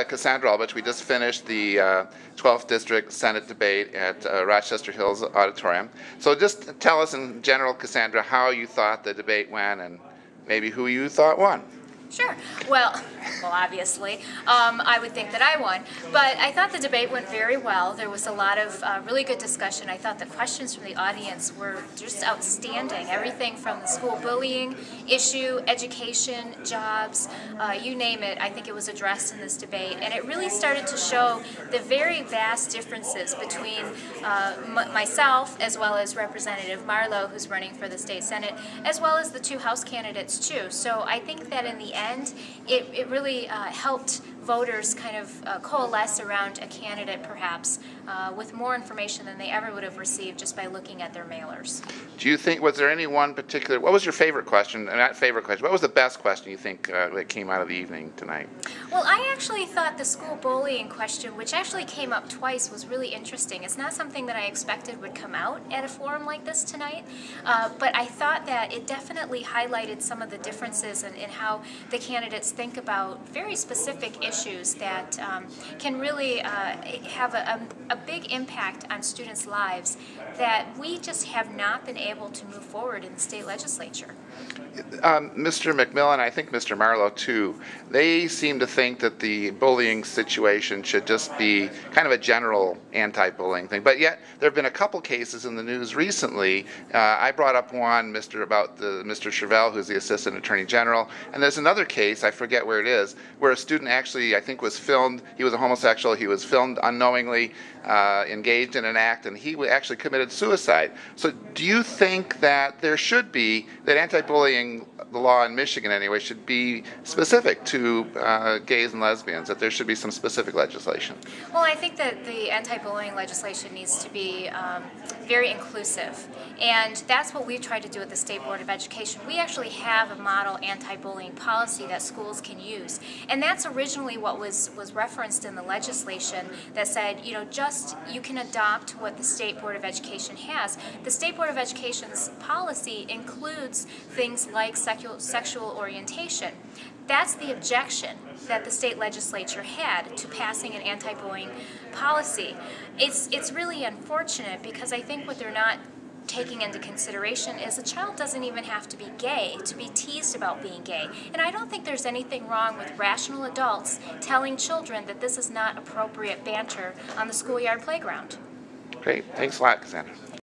Cassandra Albich. We just finished the 12th District Senate debate at Rochester Hills Auditorium. So just tell us in general, Cassandra, how you thought the debate went and maybe who you thought won. Sure. Well, obviously, I would think that I won. But I thought the debate went very well. There was a lot of really good discussion. I thought the questions from the audience were just outstanding. Everything from the school bullying issue, education, jobs, you name it, I think it was addressed in this debate. And it really started to show the very vast differences between myself as well as Representative Marlowe, who's running for the state Senate, as well as the two House candidates too. So I think that in the end, it really helped voters kind of coalesce around a candidate perhaps with more information than they ever would have received just by looking at their mailers. Do you think, was there any one particular, what was your favorite question, not favorite question, what was the best question you think that came out of the evening tonight? Well, I actually thought the school bullying question, which actually came up twice, was really interesting. It's not something that I expected would come out at a forum like this tonight, but I thought that it definitely highlighted some of the differences in how the candidates think about very specific issues that can really have a big impact on students' lives that we just have not been able to move forward in the state legislature. Mr. McMillan, I think Mr. Marlowe too, they seem to think that the bullying situation should just be kind of a general anti-bullying thing. But yet there have been a couple cases in the news recently. I brought up one, about Mr. Chevelle, who's the Assistant Attorney General, and there's another case, I forget where it is, where a student actually, I think, was filmed. He was a homosexual. He was filmed unknowingly engaged in an act, and he actually committed suicide. So do you think that there should be, that anti-bullying, the law in Michigan anyway, should be specific to gays and lesbians, that there should be some specific legislation? Well, I think that the anti-bullying legislation needs to be very inclusive, and that's what we've tried to do at the State Board of Education. We actually have a model anti-bullying policy that schools can use, and that's originally what was referenced in the legislation that said, you know, you can adopt what the State Board of Education has. The State Board of Education's policy includes things like sexual orientation. That's the objection that the state legislature had to passing an anti-bullying policy. It's really unfortunate because I think what they're not taking into consideration is a child doesn't even have to be gay to be teased about being gay. And I don't think there's anything wrong with rational adults telling children that this is not appropriate banter on the schoolyard playground. Great. Thanks a lot, Cassandra.